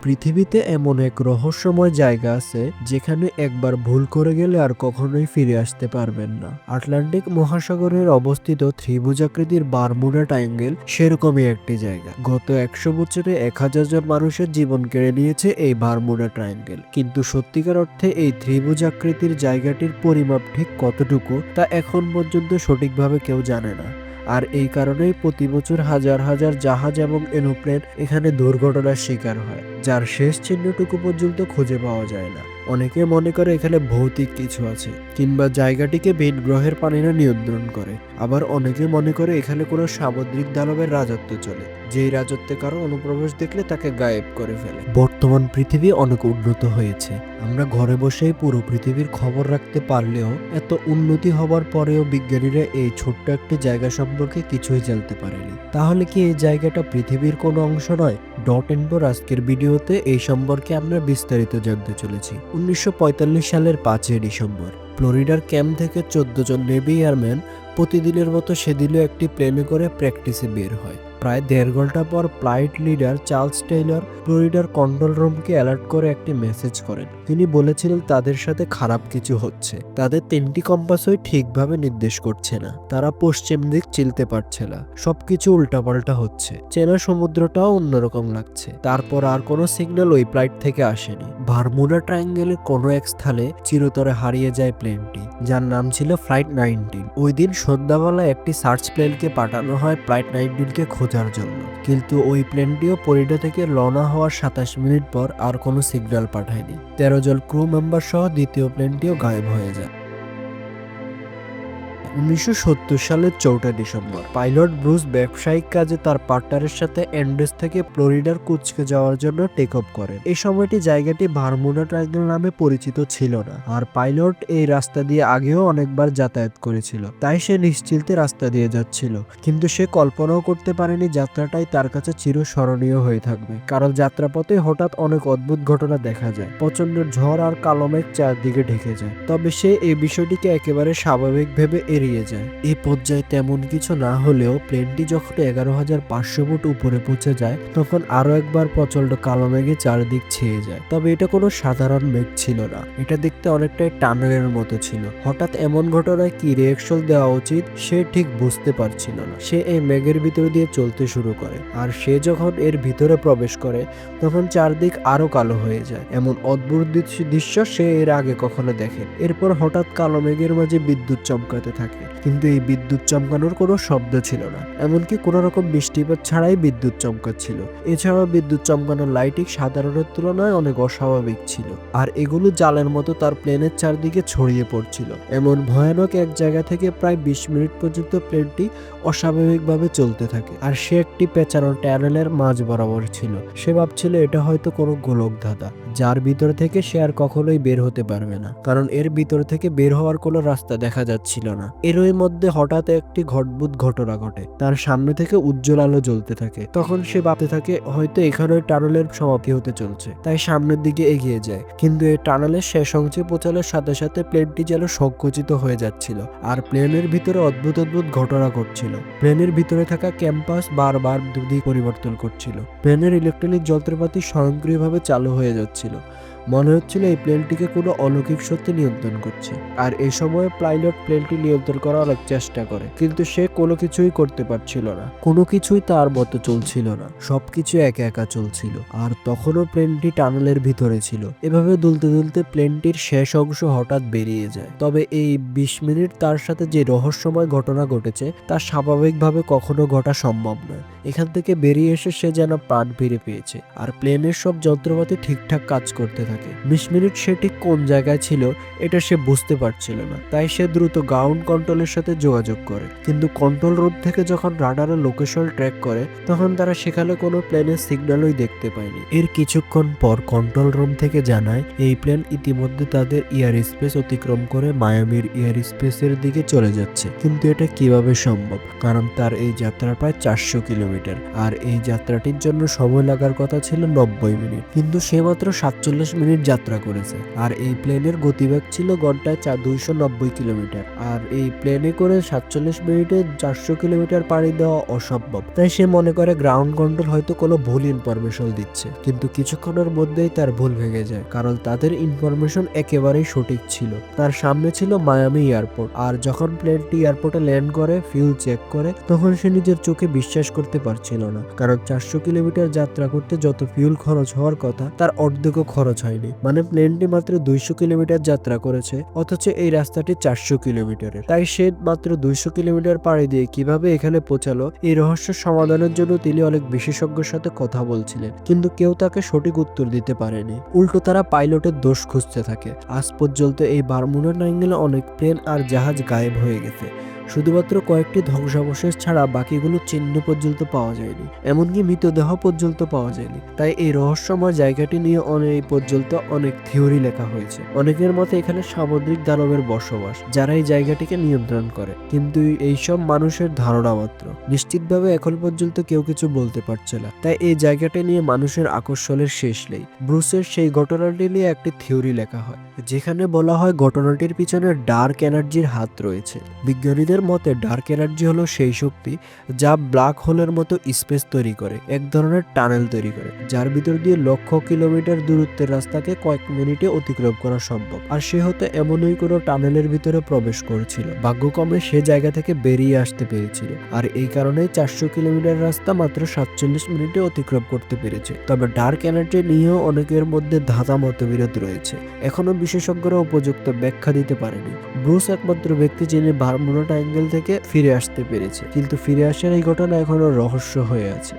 পৃথিবীতে এমন এক রহস্যময় জায়গা আছে যেখানে একবার ভুল করে গেলে আর কখনোই ফিরে আসতে পারবেন না। আটলান্টিক মহাসাগরের অবস্থিত ত্রিভুজাকৃতির বারমুডা ট্রায়াঙ্গেল সেরকমই একটি জায়গা। গত 100 বছরে 1000 জন মানুষের জীবন কেড়ে নিয়েছে এই বারমুডা ট্রায়াঙ্গেল। কিন্তু সত্যিকার অর্থে এই ত্রিভুজাকৃতির জায়গাটির পরিমাপ ঠিক কতটুকু তা এখন পর্যন্ত সঠিকভাবে কেউ জানে না। আর এই কারণেই প্রতি বছর হাজার হাজার জাহাজ এবং এরোপ্লেন এখানে দুর্ঘটনার শিকার হয়, যার শেষ চিহ্নটুকু পর্যন্ত খুঁজে পাওয়া যায় না। অনেকে মনে করে এখানে ভৌতিক কিছু আছে কিংবা জায়গাটিকে ভিন গ্রহের প্রাণীরা নিয়ন্ত্রণ করে। আবার অনেকে মনে করে এখানে কোনো সামুদ্রিক দানবের রাজত্ব চলে, যেই রাজত্বে কারো অনুপ্রবেশ দেখলে তাকে গায়েব করে ফেলে। বর্তমান পৃথিবী অনেক উন্নত হয়েছে, আমরা ঘরে বসেই পুরো পৃথিবীর খবর রাখতে পারলেও এত উন্নতি হবার পরেও বিজ্ঞানীরা এই ছোট্ট একটি জায়গা সম্পর্কে কিছুই জানতে পারেনি। তাহলে কি এই জায়গাটা পৃথিবীর কোনো অংশ নয়? ডট এন্ড আজকের ভিডিওতে এই সম্পর্কে আমরা বিস্তারিত জানতে চলেছি। 1945 সালের 5 ডিসেম্বর ফ্লোরিডার ক্যাম্প থেকে 14 জন নেভি এয়ারম্যান প্রতিদিনের মতো সেদিনও একটি প্লেনে করে প্র্যাকটিসে বের হয়। প্রায় 1.5 ঘন্টা পর ফ্লাইট লিডার চার্লস টেইলর ফ্লোরিডার কন্ট্রোল রুমকে অ্যালার্ট করে একটি মেসেজ করেন। তিনি বলেছিলেন তাদের সাথে খারাপ কিছু হচ্ছে, তাদের 3টি কম্পাসই ঠিকভাবে নির্দেশ করছে না, তারা পশ্চিম দিক চিনতে পারছে না, সবকিছু উল্টাপাল্টা হচ্ছে, চেনা সমুদ্রটাও অন্যরকম লাগছে। তারপর আর কোনো সিগন্যাল ওই ফ্লাইট থেকে আসেনি। বারমুডা ট্রায়াঙ্গেলের কোনো এক স্থানে চিরতরে হারিয়ে যায় প্লেনটি, যার নাম ছিল ফ্লাইট 19। ওই দিন সন্ধ্যাবেলা একটি সার্চ প্লেনকে পাঠানো হয় ফ্লাইট 19কে খোঁজার জন্য, কিন্তু ওই প্লেনটিও ফ্লোরিডা থেকে রওনা হওয়ার 27 মিনিট পর আর কোনো সিগন্যাল পাঠায়নি। 13 জন ক্রু মেম্বার সহ দ্বিতীয় প্লেনটিও গায়েব হয়ে যায়। 1970 সালের 4 ডিসেম্বর পাইলট ব্রুস ব্যবসায়িক কাজে তার পার্টনারের সাথে অ্যান্ডেস থেকে ফ্লোরিডার কুচকে যাওয়ার জন্য টেক অফ করেন। এই সময়টি জায়গাটি বারমুডা ট্রায়াঙ্গেল নামে পরিচিত ছিল না, আর পাইলট এই রাস্তা দিয়ে আগেও অনেকবার যাতায়াত করেছিল, তাই সে নিশ্চিন্তে রাস্তা দিয়ে যাচ্ছিল। কিন্তু সে কল্পনাও করতে পারেনি যাত্রাটাই তার কাছে চিরস্মরণীয় হয়ে থাকবে। কারণ যাত্রাপথে হঠাৎ অনেক অদ্ভুত ঘটনা দেখা যায়। প্রচন্ড ঝড় আর কালো মেঘ চারদিকে ঢেকে যায়, তবে সে এই বিষয়টিকে একেবারে স্বাভাবিক ভেবে এড়িয়ে যায়। এই পর্যায়ে তেমন কিছু না হলেও প্লেনটি যখন 11,500 ফুট উপরে পৌঁছে যায় তখন আরো একবার প্রচন্ড কালো মেঘে চারদিক ছেয়ে যায়। তবে এটা কোনো সাধারণ মেঘ ছিল না, এটা দেখতে অনেকটাই টানেলের মতো ছিল। হঠাৎ এমন ঘটনায় কি রিঅ্যাকশন দেওয়া উচিত সে ঠিক বুঝতে পারছিল না। সে এই মেঘের ভিতর দিয়ে চলতে শুরু করে, আর সে যখন এর ভিতরে প্রবেশ করে তখন চারদিক আরো কালো হয়ে যায়। এমন অদ্ভুত দৃশ্য সে এর আগে কখনো দেখে। এরপর হঠাৎ কালো মেঘের মাঝে বিদ্যুৎ চমকাতে থাকে, কিন্তু এই বিদ্যুৎ চমকানোর কোনো শব্দ ছিল না, এমনকি কোনো রকম বৃষ্টিপাত ছাড়াই বিদ্যুৎ চমকাচ্ছিল। এছাড়াও বিদ্যুৎ চমকানোর লাইটিং সাধারণের তুলনায় অনেক অস্বাভাবিক ছিল, আর এগুলো জালের মতো তার প্লেনের চারদিকে ছড়িয়ে পড়ছিল। এমন ভয়ানক এক জায়গা থেকে প্রায় 20 মিনিট পর্যন্ত প্লেনটি অস্বাভাবিকভাবে চলতে থাকে, আর সে একটি পেঁচানো টানেলের মাঝ বরাবর ছিল। সে ভাবছিল এটা হয়তো কোনো গোলক ধাঁধা, যার ভিতর থেকে সে আর কখনোই বের হতে পারবে না, কারণ এর ভিতর থেকে বের হওয়ার কোনো রাস্তা দেখা যাচ্ছিল না। এরই মধ্যে হঠাৎ একটি অদ্ভুত ঘটনা ঘটে, তার সামনে থেকে উজ্জ্বল আলো জ্বলতে থাকে। তখন সে ভাবতে থাকে হয়তো এখানে টানেলের সমাপ্তি হতে চলছে, তাই সামনের দিকে এগিয়ে যায়। কিন্তু এই টানেলের শেষ অংশে পৌঁছানোর সাথে সাথে প্লেনটি যেন সংকুচিত হয়ে যাচ্ছিল, আর প্লেনের ভিতরে অদ্ভুত অদ্ভুত ঘটনা ঘটছিল। প্লেনের ভিতরে থাকা ক্যাম্পাস বারবার দিক পরিবর্তন করছিল, প্লেনের ইলেকট্রনিক যন্ত্রপাতি স্বয়ংক্রিয়ভাবে চালু হয়ে যাচ্ছিল। মনে হচ্ছিল এই প্লেনটিকে কোনো অলৌকিক শক্তি নিয়ন্ত্রণ করছে। আর এই সময় পাইলট প্লেনটি নিয়ন্ত্রণ করার অনেক চেষ্টা করে, কিন্তু সে কোনো কিছুই করতে পারছিল না, কোনো কিছুই তার মতো চলছিল না, সবকিছু একা একা চলছিল। আর তখনও প্লেনটি টানেলের ভিতরে ছিল। এভাবে দুলতে দুলতে প্লেনটির শেষ অংশ হঠাৎ বেরিয়ে যায়। তবে এই 20 মিনিট তার সাথে যে রহস্যময় ঘটনা ঘটেছে তা স্বাভাবিকভাবে কখনো ঘটা সম্ভব নয়। এখান থেকে বেরিয়ে এসে সে যেন প্রাণ ফিরে পেয়েছে, আর প্লেনের সব যন্ত্রপাতি ঠিকঠাক কাজ করতে থাকে। 20 মিনিট সে ঠিক কোন জায়গায় ছিল এটা সে বুঝতে পারছিল না, তাই সে দ্রুত গ্রাউন্ড কন্ট্রোলের সাথে যোগাযোগ করে। কিন্তু কন্ট্রোল রুম থেকে যখন রাডারের লোকেশন ট্র্যাক করে তখন তারা সেখানে কোনো প্লেনের সিগন্যালই দেখতে পায়নি। এর কিছুক্ষণ পর কন্ট্রোল রুম থেকে জানায় এই প্লেন ইতিমধ্যে তাদের এয়ার স্পেস অতিক্রম করে মায়ামির এয়ার স্পেসের দিকে চলে যাচ্ছে। কিন্তু এটা কিভাবে সম্ভব, কারণ তার এই যাত্রা প্রায় 400 কিলোমিটার, আর এই যাত্রাটির জন্য সময় লাগার কথা ছিল 90 মিনিট, কিন্তু সে মাত্র 47 মিনিট মিনিট যাত্রা করেছে। আর এই প্লেনের গতিবেগ ছিল ঘন্টায় 290 কিলোমিটার। আর এই প্লেনে করে 47 মিনিটে 400 কিলোমিটার পাড়ি দেওয়া অসম্ভব। তাই সে মনে করে গ্রাউন্ড কন্ট্রোল হয়তো কোনো ভুল ইনফরমেশন দিচ্ছে, কিন্তু কিছুক্ষণের মধ্যেই তার ভুল ভেঙে যায়, কারণ তাদের ইনফরমেশন একেবারেই সঠিক ছিল। তার সামনে ছিল মায়ামি এয়ারপোর্ট, আর যখন প্লেনটি এয়ারপোর্টে ল্যান্ড করে ফিউল চেক করে তখন সে নিজের চোখে বিশ্বাস করতে পারছিল না, কারণ 400 কিলোমিটার যাত্রা করতে যত ফিউল খরচ হওয়ার কথা তার অর্ধেকও খরচ হয়নি। মানে প্লেনটি মাত্র 200 কিলোমিটার যাত্রা করেছে, অথচ এই রাস্তাটি 400 কিলোমিটারের। তাই সে মাত্র 200 কিলোমিটার পাড়ি দিয়ে কিভাবে এখানে পৌঁছালো, এই রহস্যের সমাধানের জন্য তিনি অনেক বিশেষজ্ঞের সাথে কথা বলছিলেন, কিন্তু কেউ তাকে সঠিক উত্তর দিতে পারেনি। উল্টো তারা পাইলটের দোষ খুঁজতে থাকে। আজ পর্যন্ত এই বারমুডা ট্রায়াঙ্গলে অনেক প্লেন আর জাহাজ গায়েব হয়ে গেছে, শুধুমাত্র কয়েকটি ধ্বংসাবশেষ ছাড়া বাকিগুলো চিহ্ন পর্যন্ত পাওয়া যায়নি, এমনকি মৃতদেহ পর্যন্ত পাওয়া যায়নি। তাই এই রহস্যময় জায়গাটি নিয়ে অনেক পর্যন্ত অনেক থিওরি লেখা হয়েছে। অনেকের মতে এখানে সামুদ্রিক দানবের বসবাস, যারা এই জায়গাটিকে নিয়ন্ত্রণ করে, কিন্তু এইসব মানুষের ধারণা মাত্র। নিশ্চিতভাবে এখন পর্যন্ত কেউ কিছু বলতে পারছে না। তাই এই জায়গাটি নিয়ে মানুষের আকর্ষণের শেষ নেই। ব্রুসের সেই ঘটনাটি নিয়ে একটি থিওরি লেখা হয়, যেখানে বলা হয় ঘটনাটির পিছনে ডার্ক এনার্জির হাত রয়েছে। বিজ্ঞানীদের মতে ডার্ক এনার্জি হলো সেই শক্তি যা ব্ল্যাক হোলের মতো স্পেস তৈরি করে, এক ধরনের টানেল তৈরি করে, যার ভিতর দিয়ে লক্ষ কিলোমিটার দূরত্বের রাস্তাকে কয়েক মিনিটে অতিক্রম করা সম্ভব। আর সে হয়তো এমনই কোনো টানেলের ভিতরে প্রবেশ করেছিল, ভাগ্যক্রমে সে জায়গা থেকে বেরিয়ে আসতে পেরেছিল। আর এই কারণে 400 কিলোমিটার রাস্তা মাত্র 47 মিনিটে অতিক্রম করতে পেরেছে। তবে ডার্ক এনার্জি নিয়েও অনেকের মধ্যে ধাঁধা মতবিরোধ রয়েছে, এখনো বিশেষজ্ঞরা উপযুক্ত ব্যাখ্যা দিতে পারেনি। ব্রুস একমাত্র ব্যক্তি যিনি বারমুডা ট্রায়াঙ্গল থেকে ফিরে আসতে পেরেছে, কিন্তু ফিরে আসার এই ঘটনা এখনো রহস্য হয়ে আছে।